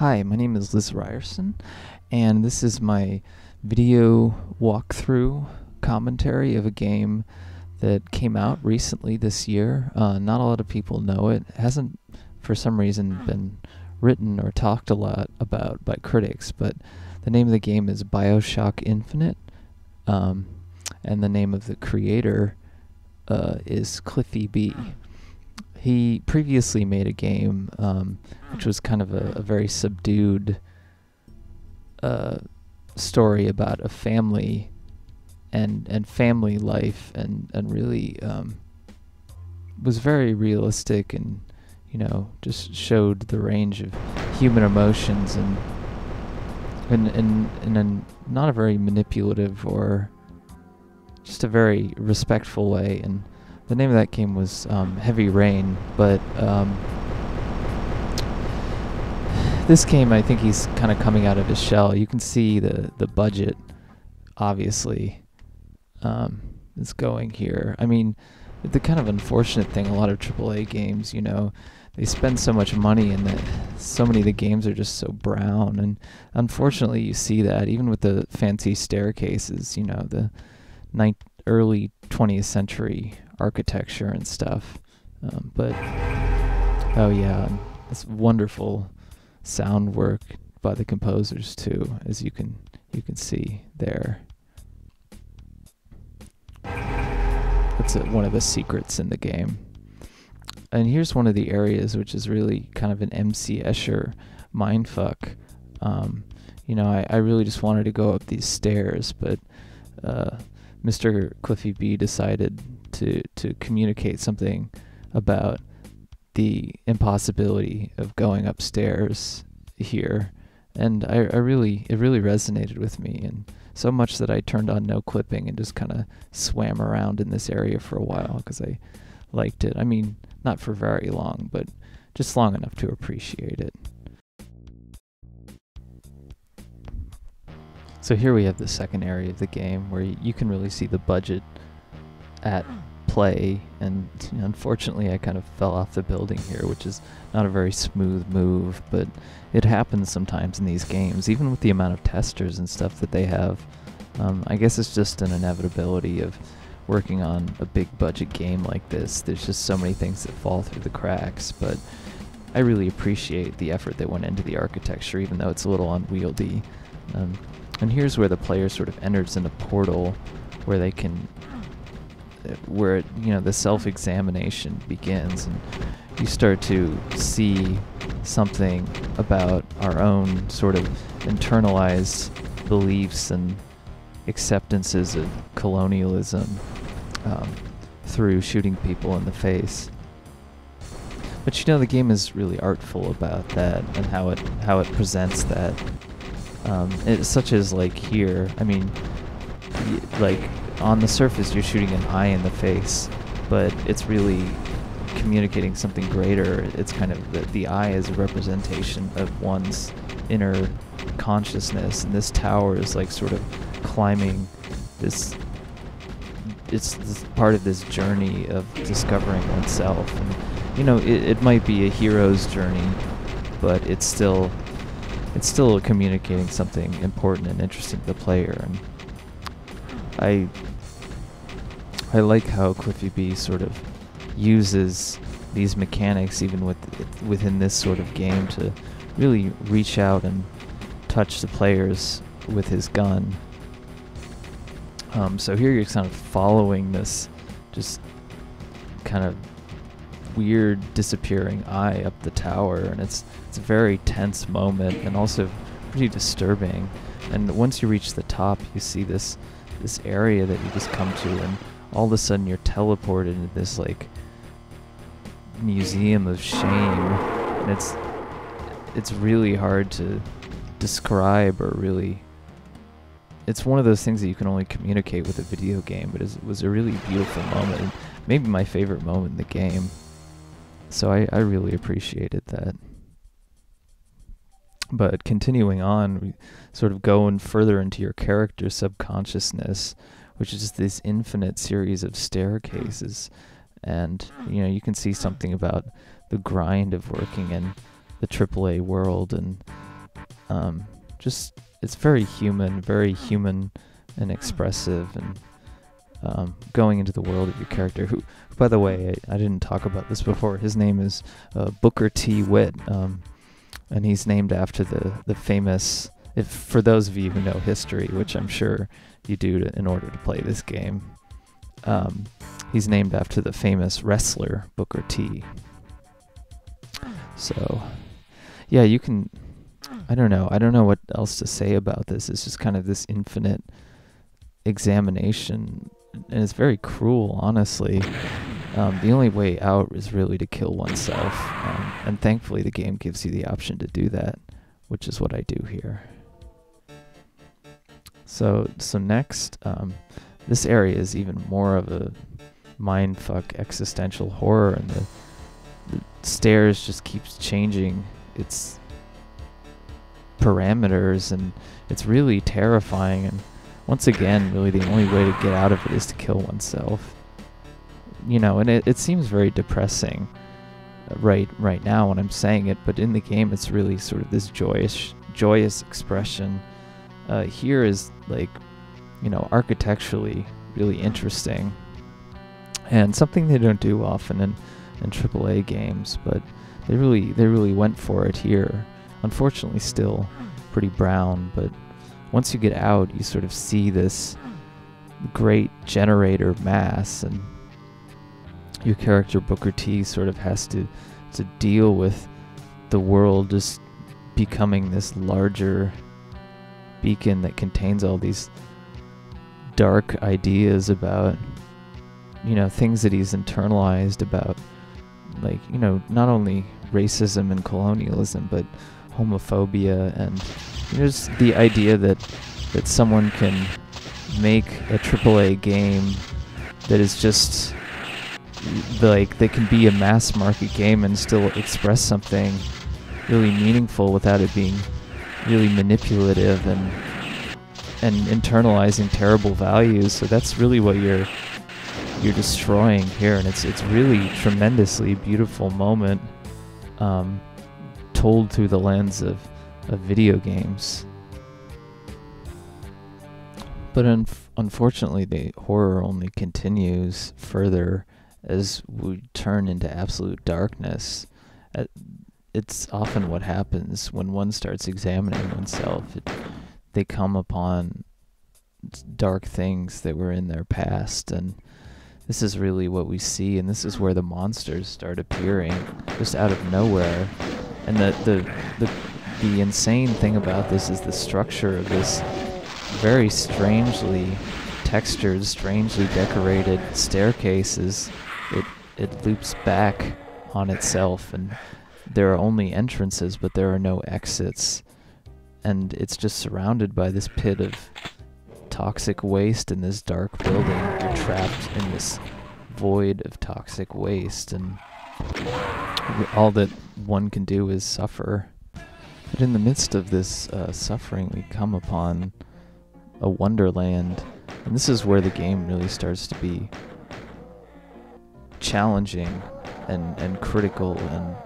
Hi, my name is Ryerson, and this is my video walkthrough commentary of a game that came out recently this year. Not a lot of people know it. It hasn't, for some reason, been written or talked a lot about by critics, but the name of the game is Bioshock Infinite, and the name of the creator is Cliffy B. He previously made a game which was kind of a very subdued story about a family and family life, and really was very realistic, and just showed the range of human emotions and in a not a very manipulative or just a very respectful way. And the name of that game was Heavy Rain, but this game, I think he's kind of coming out of his shell. You can see the budget, obviously, is going here. I mean, the kind of unfortunate thing, a lot of AAA games, they spend so much money and that so many of the games are just so brown. And unfortunately, you see that even with the fancy staircases, the early 20th century architecture and stuff. But oh yeah, it's wonderful sound work by the composers too, as you can see there. That's one of the secrets in the game. And here's one of the areas which is really kind of an MC Escher mindfuck. I really just wanted to go up these stairs, but Mr. Cliffy B decided to communicate something about the impossibility of going upstairs here, and it really resonated with me, and so much that I turned on no clipping and just kind of swam around in this area for a while because I liked it. I mean, not for very long, but just long enough to appreciate it. So here we have the second area of the game where you can really see the budget at play, and unfortunately I kind of fell off the building here, which is not a very smooth move, but it happens sometimes in these games, even with the amount of testers and stuff that they have. I guess it's just an inevitability of working on a big budget game like this. There's just so many things that fall through the cracks, but I really appreciate the effort that went into the architecture, even though it's a little unwieldy. And here's where the player sort of enters in a portal where they can, the self-examination begins, and you start to see something about our own sort of internalized beliefs and acceptances of colonialism through shooting people in the face. But the game is really artful about that and how it presents that. Such as like here, I mean, like on the surface you're shooting an eye in the face, but it's really communicating something greater. It's kind of the eye is a representation of one's inner consciousness, and this tower is like sort of climbing this. It's this part of this journey of discovering oneself, and it might be a hero's journey, but it's still communicating something important and interesting to the player. And I like how Cliffy B sort of uses these mechanics even within this sort of game to really reach out and touch the players with his gun. So here you're kind of following this just kind of weird disappearing eye up the tower, and it's a very tense moment and also pretty disturbing. And once you reach the top, you see this area that you just come to, and all of a sudden you're teleported into this like museum of shame, and it's really hard to describe, or really, it's one of those things that you can only communicate with a video game, but it was a really beautiful moment, and maybe my favorite moment in the game. So I really appreciated that. But continuing on, we sort of go further into your character's subconsciousness, which is this infinite series of staircases. And, you can see something about the grind of working in the AAA world, and Just it's very human and expressive, and going into the world of your character, who, by the way, I didn't talk about this before. His name is Booker T. Witt, and he's named after the famous, for those of you who know history, which I'm sure you do in order to play this game, he's named after the famous wrestler Booker T. So, yeah, you can, I don't know what else to say about this. It's just kind of this infinite examination, and it's very cruel, honestly. The only way out is really to kill oneself, and thankfully the game gives you the option to do that, which is what I do here. So next, this area is even more of a mindfuck existential horror, and the stairs just keeps changing its parameters, and it's really terrifying. And once again, really the only way to get out of it is to kill oneself. You know, and it seems very depressing right now when I'm saying it, but in the game it's really sort of this joyous expression. Here is, like, you know, architecturally really interesting, and something they don't do often in AAA games, but they really went for it here. Unfortunately still pretty brown, but once you get out, you sort of see this great generator mass, and your character Booker T sort of has to deal with the world just becoming this larger beacon that contains all these dark ideas about, you know, things that he's internalized about, like, you know, not only racism and colonialism, but homophobia, and, you know, just the idea that someone can make a AAA game that is just like, they can be a mass market game and still express something really meaningful without it being really manipulative and internalizing terrible values. So that's really what you're destroying here, and it's really tremendously beautiful moment, told through the lens of video games. But unfortunately, the horror only continues further as we turn into absolute darkness. It's often what happens when one starts examining oneself. They come upon dark things that were in their past, and this is really what we see, and this is where the monsters start appearing just out of nowhere. And the insane thing about this is the structure of this very strangely textured, strangely decorated staircases. It loops back on itself, and there are only entrances, but there are no exits. And it's just surrounded by this pit of toxic waste in this dark building. You're trapped in this void of toxic waste, and all that one can do is suffer. But in the midst of this suffering, we come upon a wonderland, and this is where the game really starts to be challenging and critical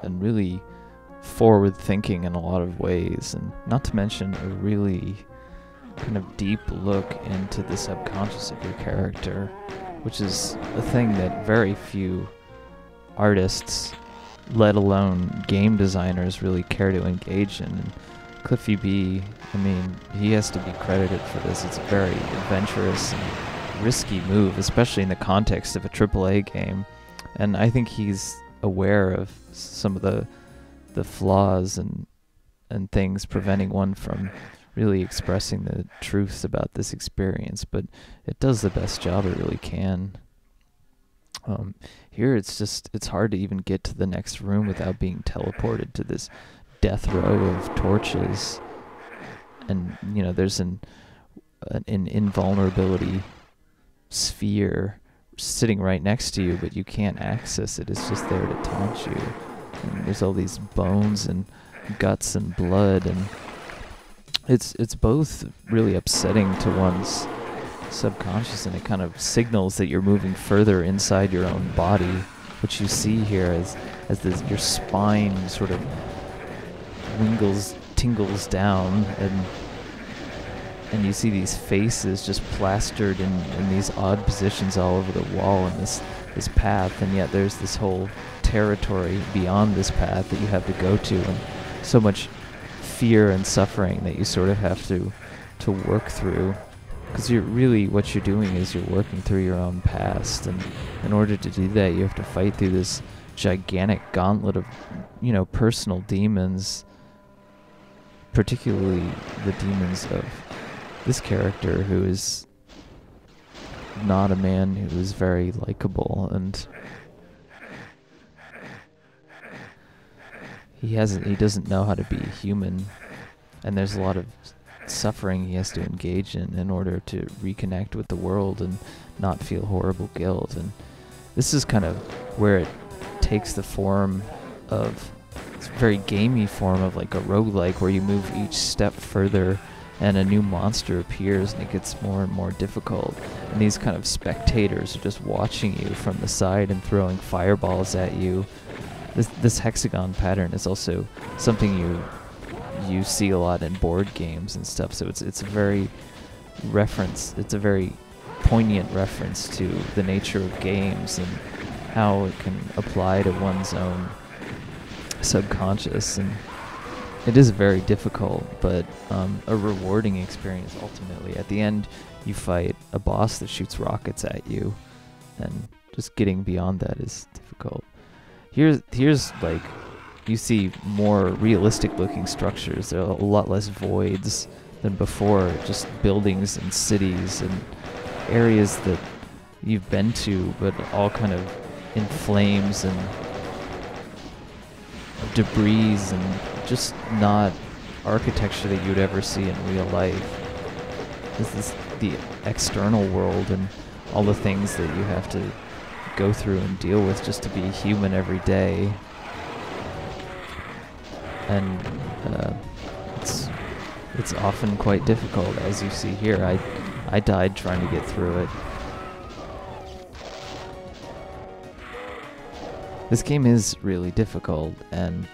and really forward-thinking in a lot of ways, and not to mention a really kind of deep look into the subconscious of your character, which is a thing that very few artists, let alone game designers, really care to engage in. And Cliffy B, I mean, he has to be credited for this. It's a very adventurous and risky move, especially in the context of a AAA game. And I think he's aware of some of the flaws and things preventing one from really expressing the truths about this experience, but it does the best job it really can. Here it's hard to even get to the next room without being teleported to this death row of torches, and you know, there's an invulnerability sphere sitting right next to you, but you can't access it. It's just there to taunt you. And there's all these bones and guts and blood, and it's both really upsetting to one's subconscious, and it kind of signals that you're moving further inside your own body, which you see here as your spine sort of wingles tingles down, and you see these faces just plastered in these odd positions all over the wall in this path, and yet there's this whole territory beyond this path that you have to go to, and so much fear and suffering that you sort of have to work through, because what you're doing is you're working through your own past, and in order to do that you have to fight through this gigantic gauntlet of personal demons, particularly the demons of this character, who is not a man who is very likable, and he doesn't know how to be human, and there's a lot of suffering he has to engage in order to reconnect with the world and not feel horrible guilt. And this is kind of where it takes the form of, it's a very gamey form of like a roguelike, where you move each step further and a new monster appears and it gets more and more difficult, and these kind of spectators are just watching you from the side and throwing fireballs at you. This hexagon pattern is also something you see a lot in board games and stuff, so it's a very poignant reference to the nature of games and how it can apply to one's own subconscious. And it is very difficult, but a rewarding experience ultimately. At the end, you fight a boss that shoots rockets at you, and just getting beyond that is difficult. Here's like, you see more realistic looking structures. There are a lot less voids than before, just buildings and cities and areas that you've been to, but all kind of in flames and debris and just not architecture that you'd ever see in real life. This is the external world and all the things that you have to go through and deal with just to be human every day. And it's often quite difficult, as you see here. I died trying to get through it. This game is really difficult, and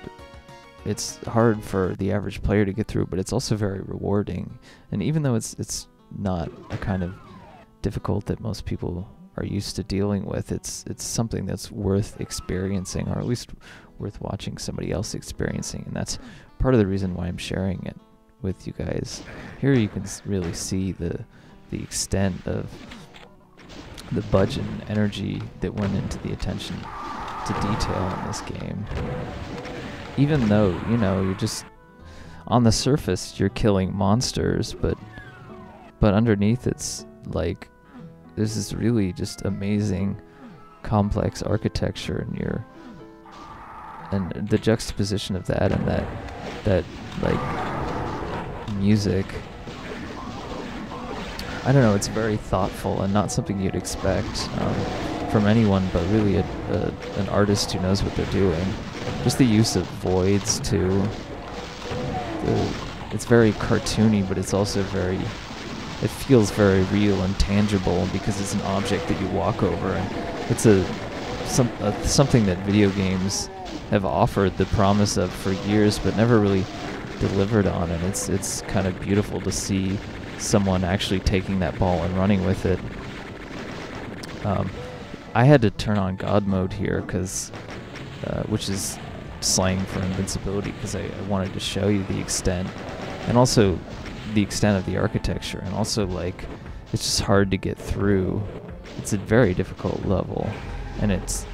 it's hard for the average player to get through, but it's also very rewarding. And even though it's not a kind of difficult that most people are used to dealing with, it's something that's worth experiencing, or at least worth watching somebody else experiencing, and that's part of the reason why I'm sharing it with you guys. Here you can really see the extent of the budget and energy that went into the attention to detail in this game. Even though, you're just on the surface you're killing monsters, but underneath it's like there's this really just amazing complex architecture, and the juxtaposition of that and that like music, I don't know, it's very thoughtful and not something you'd expect from anyone, but really an artist who knows what they're doing. Just the use of voids too. It's very cartoony, but it's also it feels very real and tangible because it's an object that you walk over, and it's something that video games have offered the promise of for years, but never really delivered on. And it's kind of beautiful to see someone actually taking that ball and running with it. I had to turn on God mode here, which is slang for invincibility, because I wanted to show you the extent, and also the extent of the architecture, and also like it's just hard to get through. It's a very difficult level, and it's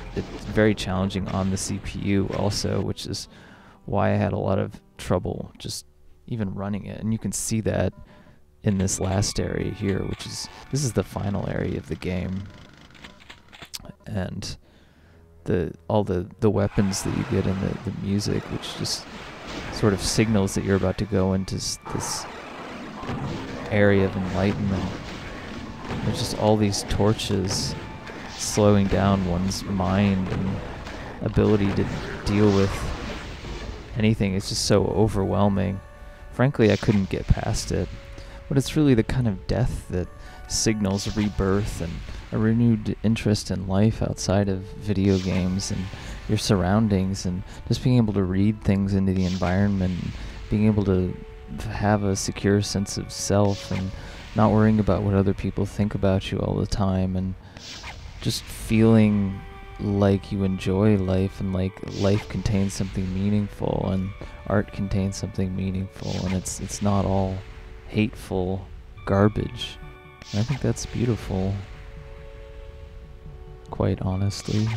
very challenging on the CPU also, which is why I had a lot of trouble just even running it. And you can see that in this last area here, this is the final area of the game, and all the weapons that you get in the music, which just sort of signals that you're about to go into this area of enlightenment. There's just all these torches slowing down one's mind and ability to deal with anything. It's just so overwhelming. Frankly, I couldn't get past it. But it's really the kind of death that signals rebirth and a renewed interest in life outside of video games and your surroundings, and just being able to read things into the environment, being able to have a secure sense of self and not worrying about what other people think about you all the time, and just feeling like you enjoy life, and like life contains something meaningful and art contains something meaningful, and it's not all hateful garbage. And I think that's beautiful, quite honestly.